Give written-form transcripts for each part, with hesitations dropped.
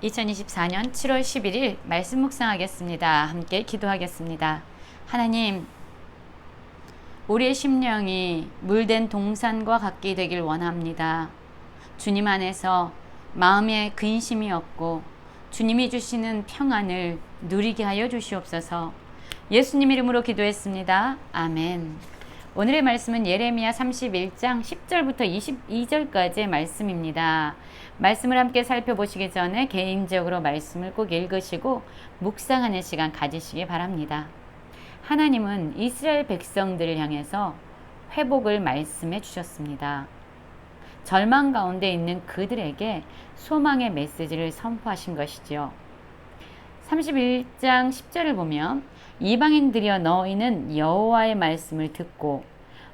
2024년 7월 11일 말씀 묵상하겠습니다. 함께 기도하겠습니다. 하나님, 우리의 심령이 물된 동산과 같게 되길 원합니다. 주님 안에서 마음에 근심이 없고 주님이 주시는 평안을 누리게 하여 주시옵소서. 예수님 이름으로 기도했습니다. 아멘. 오늘의 말씀은 예레미야 31장 10절부터 22절까지의 말씀입니다. 말씀을 함께 살펴보시기 전에 개인적으로 말씀을 꼭 읽으시고 묵상하는 시간 가지시기 바랍니다. 하나님은 이스라엘 백성들을 향해서 회복을 말씀해 주셨습니다. 절망 가운데 있는 그들에게 소망의 메시지를 선포하신 것이죠. 31장 10절을 보면 이방인들이여 너희는 여호와의 말씀을 듣고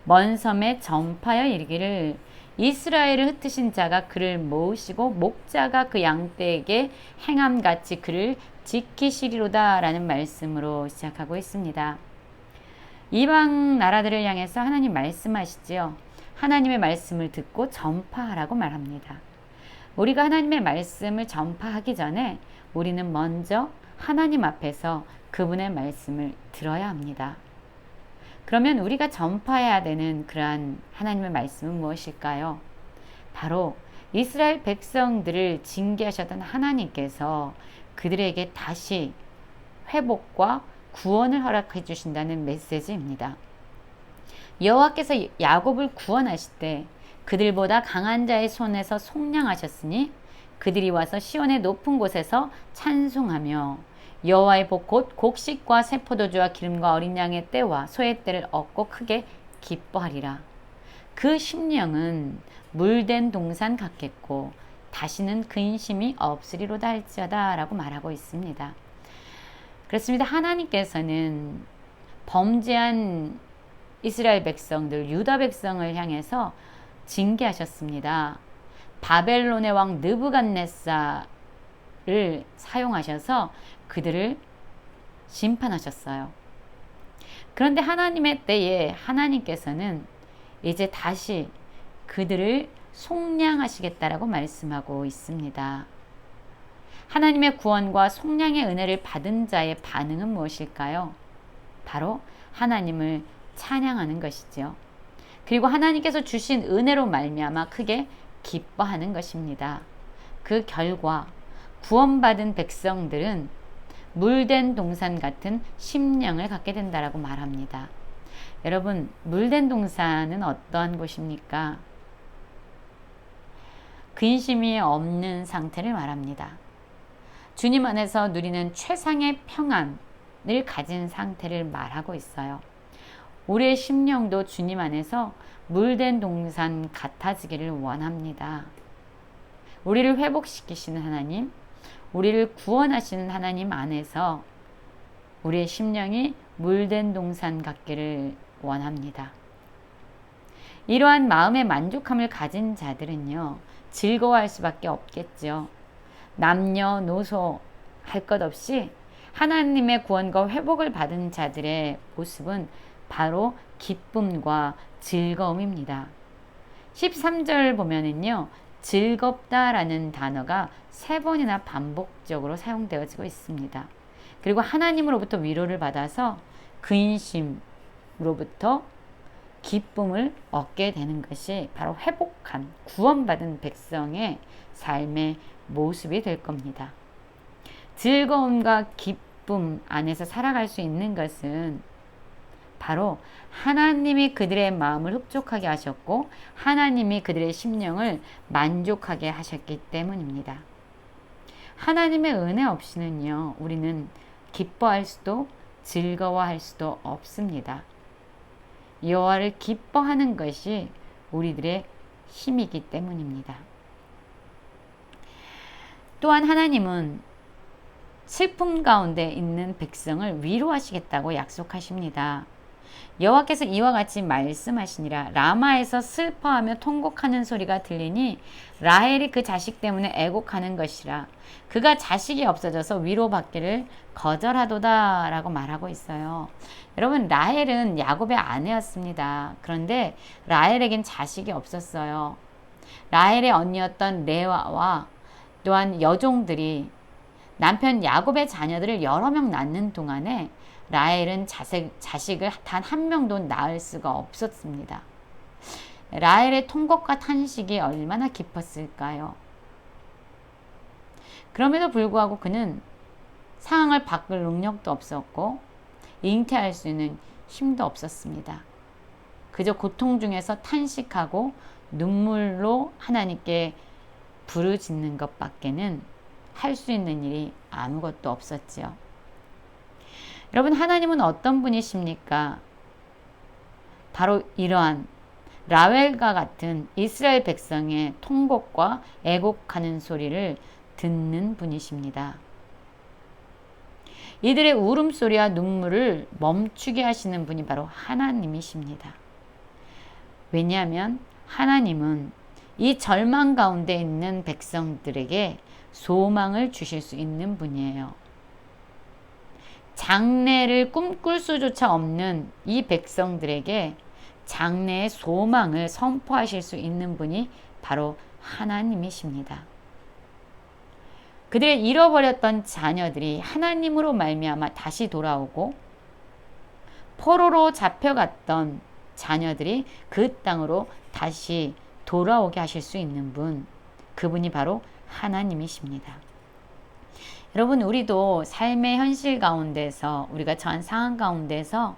먼 섬에 전파하여 이르기를 이스라엘을 흩으신 자가 그를 모으시고 목자가 그 양떼에게 행함같이 그를 지키시리로다 라는 말씀으로 시작하고 있습니다. 이방 나라들을 향해서 하나님 말씀하시지요. 하나님의 말씀을 듣고 전파하라고 말합니다. 우리가 하나님의 말씀을 전파하기 전에 우리는 먼저 하나님 앞에서 그분의 말씀을 들어야 합니다. 그러면 우리가 전파해야 되는 그러한 하나님의 말씀은 무엇일까요? 바로 이스라엘 백성들을 징계하셨던 하나님께서 그들에게 다시 회복과 구원을 허락해 주신다는 메시지입니다. 여호와께서 야곱을 구원하실 때 그들보다 강한 자의 손에서 속량하셨으니 그들이 와서 시온의 높은 곳에서 찬송하며 여호와의 복 곧 곡식과 새 포도주와 기름과 어린 양의 떼와 소의 떼를 얻고 크게 기뻐하리라. 그 심령은 물된 동산 같겠고 다시는 근심이 없으리로다 할지어다 라고 말하고 있습니다. 그렇습니다. 하나님께서는 범죄한 이스라엘 백성들, 유다 백성을 향해서 징계하셨습니다. 바벨론의 왕 느부갓네살을 사용하셔서 그들을 심판하셨어요. 그런데 하나님의 때에 하나님께서는 이제 다시 그들을 속량하시겠다라고 말씀하고 있습니다. 하나님의 구원과 속량의 은혜를 받은 자의 반응은 무엇일까요? 바로 하나님을 찬양하는 것이죠. 그리고 하나님께서 주신 은혜로 말미암아 크게 기뻐하는 것입니다. 그 결과 구원받은 백성들은 물된 동산 같은 심령을 갖게 된다라고 말합니다. 여러분, 물된 동산은 어떠한 곳입니까? 근심이 없는 상태를 말합니다. 주님 안에서 누리는 최상의 평안을 가진 상태를 말하고 있어요. 우리의 심령도 주님 안에서 물된 동산 같아지기를 원합니다. 우리를 회복시키시는 하나님, 우리를 구원하시는 하나님 안에서 우리의 심령이 물된 동산 같기를 원합니다. 이러한 마음의 만족함을 가진 자들은요, 즐거워할 수밖에 없겠죠. 남녀노소 할 것 없이 하나님의 구원과 회복을 받은 자들의 모습은 바로 기쁨과 즐거움입니다. 13절 보면은요, 즐겁다라는 단어가 3번이나 반복적으로 사용되어지고 있습니다. 그리고 하나님으로부터 위로를 받아서 근심으로부터 기쁨을 얻게 되는 것이 바로 회복한 구원받은 백성의 삶의 모습이 될 겁니다. 즐거움과 기쁨 안에서 살아갈 수 있는 것은 바로 하나님이 그들의 마음을 흡족하게 하셨고 하나님이 그들의 심령을 만족하게 하셨기 때문입니다. 하나님의 은혜 없이는요, 우리는 기뻐할 수도 즐거워할 수도 없습니다. 여호와를 기뻐하는 것이 우리들의 힘이기 때문입니다. 또한 하나님은 슬픔 가운데 있는 백성을 위로하시겠다고 약속하십니다. 여호와께서 이와 같이 말씀하시니라. 라마에서 슬퍼하며 통곡하는 소리가 들리니 라헬이 그 자식 때문에 애곡하는 것이라. 그가 자식이 없어져서 위로받기를 거절하도다 라고 말하고 있어요. 여러분, 라헬은 야곱의 아내였습니다. 그런데 라헬에겐 자식이 없었어요. 라헬의 언니였던 레아와 또한 여종들이 남편 야곱의 자녀들을 여러 명 낳는 동안에 라헬은 자식을 단 한 명도 낳을 수가 없었습니다. 라헬의 통곡과 탄식이 얼마나 깊었을까요? 그럼에도 불구하고 그는 상황을 바꿀 능력도 없었고 잉태할 수 있는 힘도 없었습니다. 그저 고통 중에서 탄식하고 눈물로 하나님께 부르짖는 것밖에는 할 수 있는 일이 아무것도 없었지요. 여러분, 하나님은 어떤 분이십니까? 바로 이러한 라헬과 같은 이스라엘 백성의 통곡과 애곡하는 소리를 듣는 분이십니다. 이들의 울음소리와 눈물을 멈추게 하시는 분이 바로 하나님이십니다. 왜냐하면 하나님은 이 절망 가운데 있는 백성들에게 소망을 주실 수 있는 분이에요. 장래를 꿈꿀 수조차 없는 이 백성들에게 장래의 소망을 선포하실 수 있는 분이 바로 하나님이십니다. 그들의 잃어버렸던 자녀들이 하나님으로 말미암아 다시 돌아오고 포로로 잡혀갔던 자녀들이 그 땅으로 다시 돌아오게 하실 수 있는 분, 그분이 바로 하나님이십니다. 여러분, 우리도 삶의 현실 가운데서 우리가 처한 상황 가운데서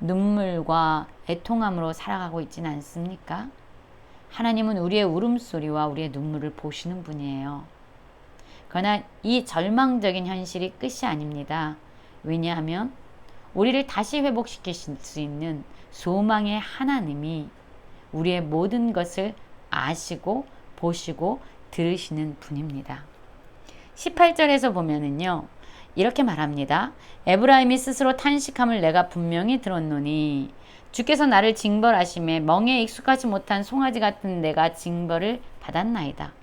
눈물과 애통함으로 살아가고 있지는 않습니까? 하나님은 우리의 울음소리와 우리의 눈물을 보시는 분이에요. 그러나 이 절망적인 현실이 끝이 아닙니다. 왜냐하면 우리를 다시 회복시키실 수 있는 소망의 하나님이 우리의 모든 것을 아시고 보시고 들으시는 분입니다. 18절에서 보면은요, 이렇게 말합니다. 에브라임이 스스로 탄식함을 내가 분명히 들었노니 주께서 나를 징벌하심에 멍에 익숙하지 못한 송아지 같은 내가 징벌을 받았나이다.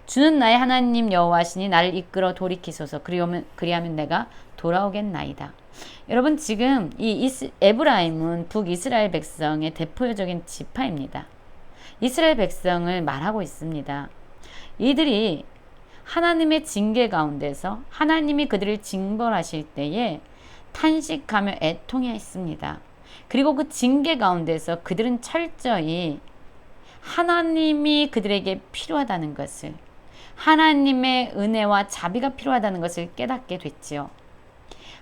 주는 나의 하나님 여호와시니 나를 이끌어 돌이키소서. 그리하면 내가 돌아오겠나이다. 여러분, 지금 이 에브라임은 북이스라엘 백성의 대표적인 지파입니다. 이스라엘 백성을 말하고 있습니다. 이들이 하나님의 징계 가운데서 하나님이 그들을 징벌하실 때에 탄식하며 애통했습니다. 그리고 그 징계 가운데서 그들은 철저히 하나님이 그들에게 필요하다는 것을, 하나님의 은혜와 자비가 필요하다는 것을 깨닫게 됐지요.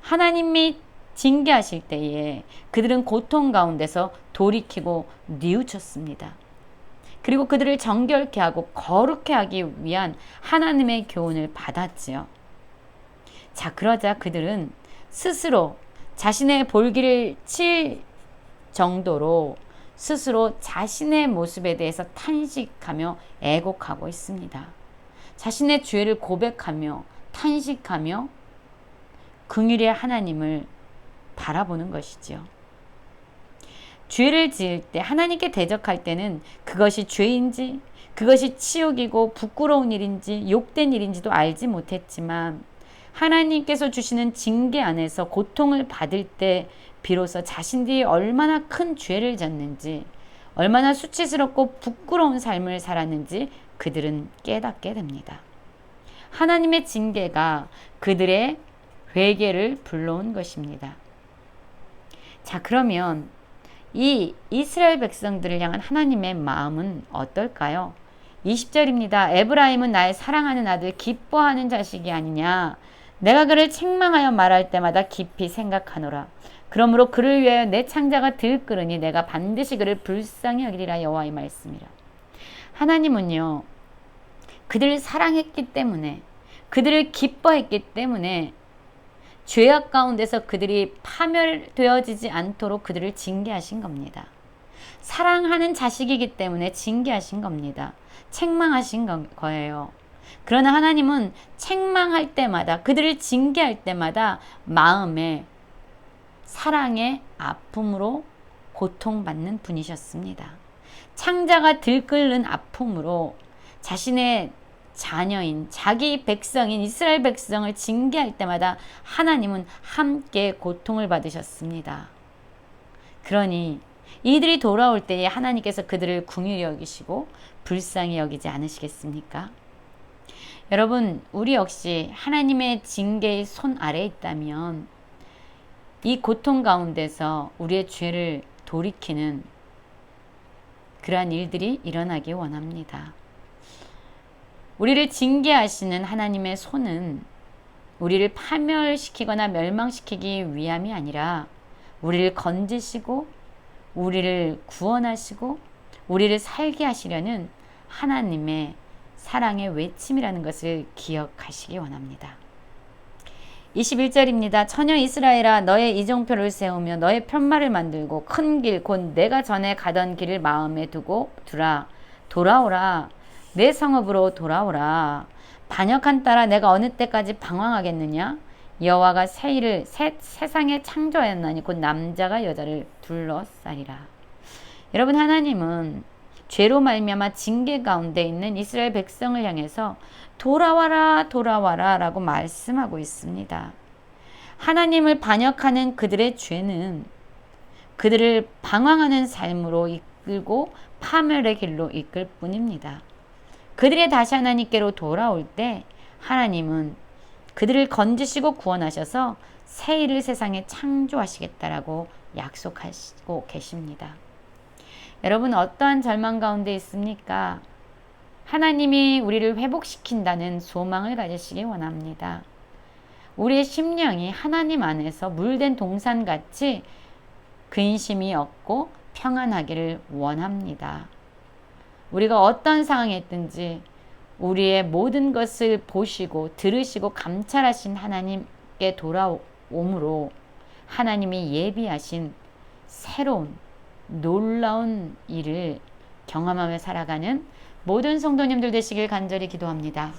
하나님이 징계하실 때에 그들은 고통 가운데서 돌이키고 뉘우쳤습니다. 그리고 그들을 정결케 하고 거룩케 하기 위한 하나님의 교훈을 받았지요. 자, 그러자 그들은 스스로 자신의 볼기를 칠 정도로 스스로 자신의 모습에 대해서 탄식하며 애곡하고 있습니다. 자신의 죄를 고백하며 탄식하며 긍휼의 하나님을 바라보는 것이지요. 죄를 지을 때, 하나님께 대적할 때는 그것이 죄인지, 그것이 치욕이고 부끄러운 일인지 욕된 일인지도 알지 못했지만 하나님께서 주시는 징계 안에서 고통을 받을 때 비로소 자신들이 얼마나 큰 죄를 졌는지, 얼마나 수치스럽고 부끄러운 삶을 살았는지 그들은 깨닫게 됩니다. 하나님의 징계가 그들의 회개를 불러온 것입니다. 자, 그러면 이 이스라엘 백성들을 향한 하나님의 마음은 어떨까요? 20절입니다. 에브라임은 나의 사랑하는 아들, 기뻐하는 자식이 아니냐. 내가 그를 책망하여 말할 때마다 깊이 생각하노라. 그러므로 그를 위하여 내 창자가 들끓으니 내가 반드시 그를 불쌍히 여기리라. 여호와의 말씀이라. 하나님은요, 그들을 사랑했기 때문에, 그들을 기뻐했기 때문에 죄악 가운데서 그들이 파멸되어지지 않도록 그들을 징계하신 겁니다. 사랑하는 자식이기 때문에 징계하신 겁니다. 책망하신 거예요. 그러나 하나님은 책망할 때마다, 그들을 징계할 때마다 마음에 사랑의 아픔으로 고통받는 분이셨습니다. 창자가 들끓는 아픔으로 자신의 자녀인, 자기 백성인 이스라엘 백성을 징계할 때마다 하나님은 함께 고통을 받으셨습니다. 그러니 이들이 돌아올 때에 하나님께서 그들을 긍휼히 여기시고 불쌍히 여기지 않으시겠습니까? 여러분, 우리 역시 하나님의 징계의 손 아래에 있다면 이 고통 가운데서 우리의 죄를 돌이키는 그러한 일들이 일어나기 원합니다. 우리를 징계하시는 하나님의 손은 우리를 파멸시키거나 멸망시키기 위함이 아니라 우리를 건지시고 우리를 구원하시고 우리를 살게 하시려는 하나님의 사랑의 외침이라는 것을 기억하시기 원합니다. 21절입니다. 처녀 이스라엘아, 너의 이정표를 세우며 너의 편말을 만들고 큰 길 곧 내가 전에 가던 길을 마음에 두고 돌아오라. 내 성읍으로 돌아오라. 반역한 딸아, 내가 어느 때까지 방황하겠느냐? 여호와가 세상에 창조하였나니 곧 남자가 여자를 둘러싸리라. 여러분, 하나님은 죄로 말미암아 징계 가운데 있는 이스라엘 백성을 향해서 돌아와라 돌아와라 라고 말씀하고 있습니다. 하나님을 반역하는 그들의 죄는 그들을 방황하는 삶으로 이끌고 파멸의 길로 이끌 뿐입니다. 그들이 다시 하나님께로 돌아올 때 하나님은 그들을 건지시고 구원하셔서 새 일을 세상에 창조하시겠다라고 약속하시고 계십니다. 여러분, 어떠한 절망 가운데 있습니까? 하나님이 우리를 회복시킨다는 소망을 가지시기 원합니다. 우리의 심령이 하나님 안에서 물된 동산같이 근심이 없고 평안하기를 원합니다. 우리가 어떤 상황에 있든지 우리의 모든 것을 보시고 들으시고 감찰하신 하나님께 돌아옴으로 하나님이 예비하신 새로운 놀라운 일을 경험하며 살아가는 모든 성도님들 되시길 간절히 기도합니다.